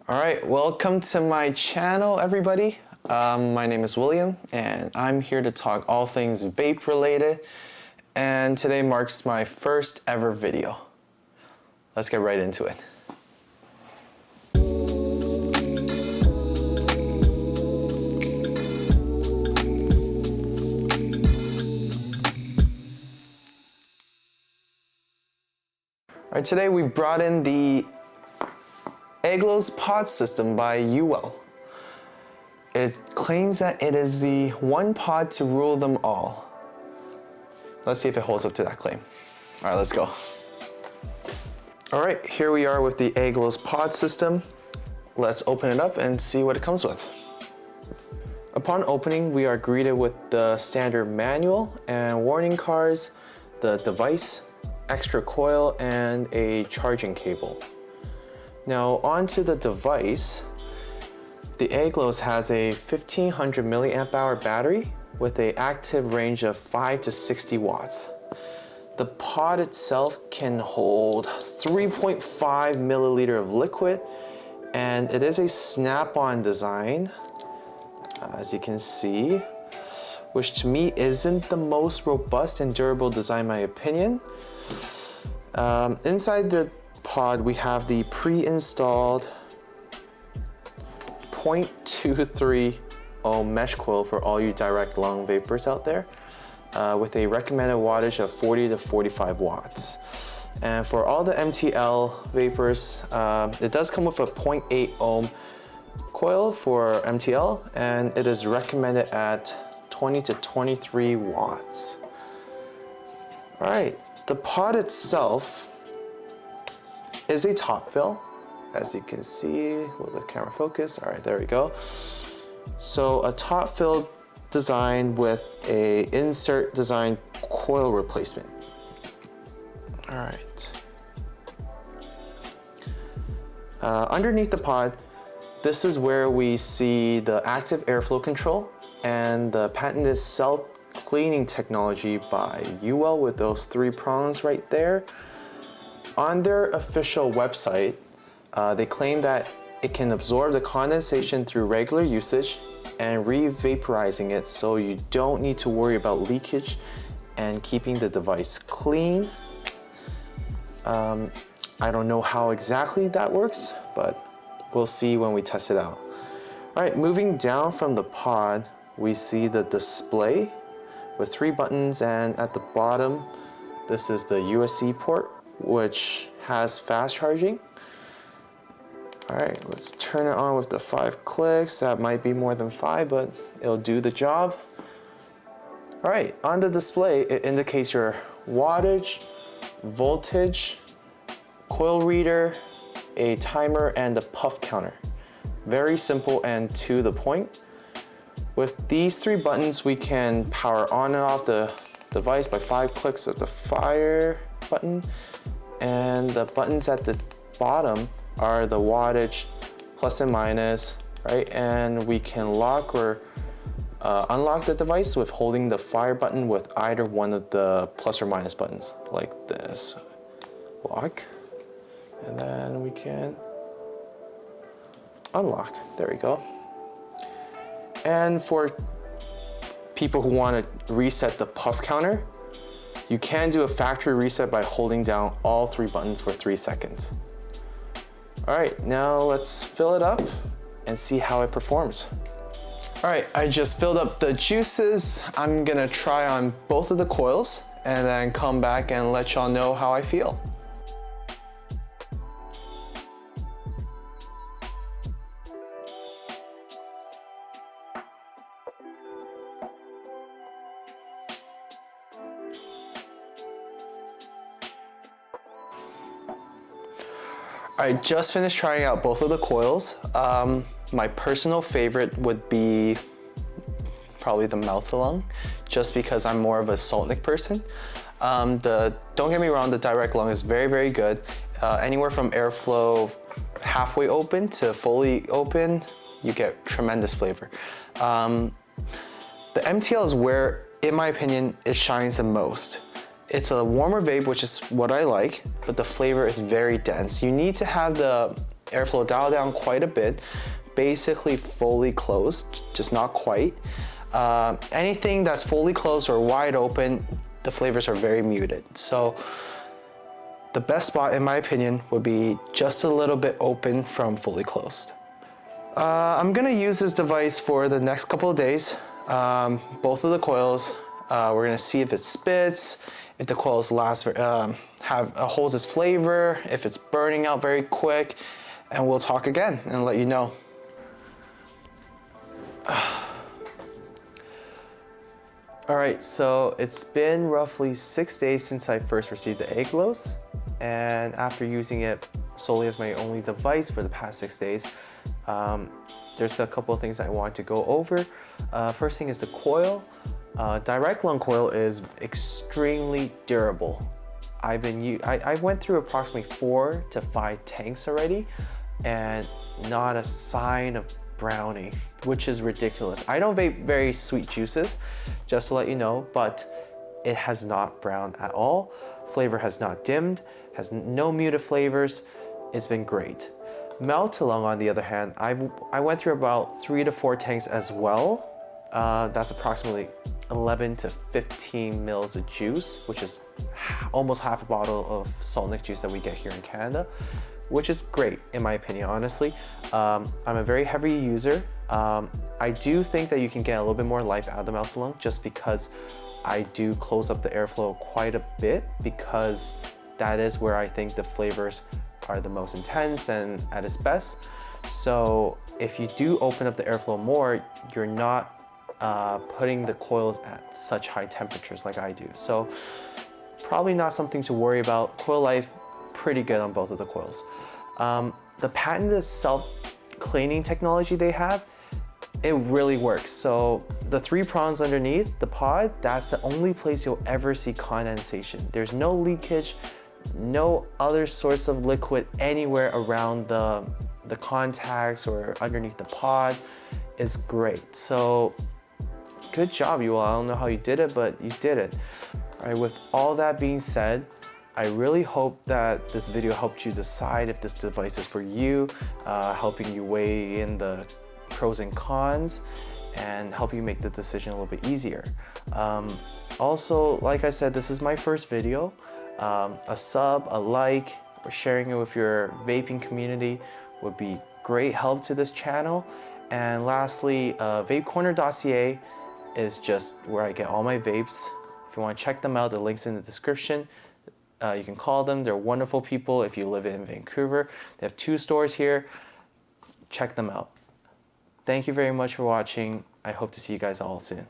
All right, welcome to my channel, everybody. My name is William, and I'm here to talk all things vape related. And today marks my first ever video. Let's get right into it. All right, today we brought in the Aeglos pod system by UWell. It claims that it is the one pod to rule them all. Let's see if it holds up to that claim. All right, let's go. All right, here we are with the Aeglos pod system. Let's open it up and see what it comes with. Upon opening, we are greeted with the standard manual and warning cards, the device, extra coil, and a charging cable. Now onto the device. The Aeglos has a 1500 milliamp hour battery with an active range of 5 to 60 watts. The pod itself can hold 3.5 milliliter of liquid, and it is a snap-on design, as you can see, which to me isn't the most robust and durable design in my opinion. Inside the pod we have the pre-installed 0.23 ohm mesh coil for all you direct long vapors out there, with a recommended wattage of 40 to 45 watts. And for all the MTL vapors, it does come with a 0.8 ohm coil for MTL, and it is recommended at 20 to 23 watts. All right, the pod itself is a top fill, as you can see. Will the camera focus? All right, there we go. So a top fill design with a insert design coil replacement. All right. Underneath the pod, this is where we see the active airflow control and the patented cell cleaning technology by UWell with those 3 prongs right there. On their official website, they claim that it can absorb the condensation through regular usage and re-vaporizing it, so you don't need to worry about leakage and keeping the device clean. I don't know how exactly that works, but we'll see when we test it out. All right, moving down from the pod, we see the display with 3 buttons, and at the bottom, this is the USB port, which has fast charging. All right, let's turn it on with the 5 clicks. That might be more than 5, but it'll do the job. All right, on the display, it indicates your wattage, voltage, coil reader, a timer, and a puff counter. Very simple and to the point. With these 3 buttons, we can power on and off the device by 5 clicks of the fire button, and the buttons at the bottom are the wattage, plus and minus, right? And we can lock or unlock the device with holding the fire button with either one of the plus or minus buttons, like this. Lock, and then we can unlock. There we go. And for people who want to reset the puff counter, you can do a factory reset by holding down all 3 buttons for 3 seconds. All right, now let's fill it up and see how it performs. All right, I just filled up the juices. I'm gonna try on both of the coils and then come back and let y'all know how I feel. I just finished trying out both of the coils. My personal favorite would be probably the mouth-along, just because I'm more of a Saltnik person. Don't get me wrong, the direct lung is very, very good. Anywhere from airflow halfway open to fully open, you get tremendous flavor. The MTL is where, in my opinion, it shines the most. It's a warmer vape, which is what I like, but the flavor is very dense. You need to have the airflow dialed down quite a bit, basically fully closed, just not quite. Anything that's fully closed or wide open, the flavors are very muted. So the best spot, in my opinion, would be just a little bit open from fully closed. I'm gonna use this device for the next couple of days. Both of the coils. We're gonna see if it spits, if the coils holds its flavor, if it's burning out very quick, and we'll talk again and let you know. All right, so it's been roughly 6 days since I first received the Aeglos, and after using it solely as my only device for the past 6 days, there's a couple of things I want to go over. First thing is the coil. Direct lung coil is extremely durable. I went through approximately 4 to 5 tanks already, and not a sign of browning, which is ridiculous. I don't vape very sweet juices, just to let you know, but it has not browned at all. Flavor has not dimmed, has no muted flavors. It's been great. Melt to lung, on the other hand, I went through about 3 to 4 tanks as well. That's approximately 11 to 15 mils of juice, which is almost half a bottle of salt nick juice that we get here in Canada, which is great in my opinion, honestly. I'm a very heavy user. I do think that you can get a little bit more life out of the melt to lung just because I do close up the airflow quite a bit, because that is where I think the flavors are the most intense and at its best. So if you do open up the airflow more, you're not putting the coils at such high temperatures like I do. So probably not something to worry about. Coil life, pretty good on both of the coils. The patented self-cleaning technology they have, it really works. So the 3 prongs underneath the pod, that's the only place you'll ever see condensation. There's no leakage, no other source of liquid anywhere around the contacts or underneath the pod. It's great. So good job, UWell. I don't know how you did it, but you did it. All right, with all that being said, I really hope that this video helped you decide if this device is for you, helping you weigh in the pros and cons, and help you make the decision a little bit easier. Also, like I said, this is my first video. A sub, a like, or sharing it with your vaping community would be great help to this channel. And lastly, vapecorner.ca is just where I get all my vapes. If you want to check them out, the link's in the description. You can call them. They're wonderful people if you live in Vancouver. They have 2 stores here. Check them out. Thank you very much for watching. I hope to see you guys all soon.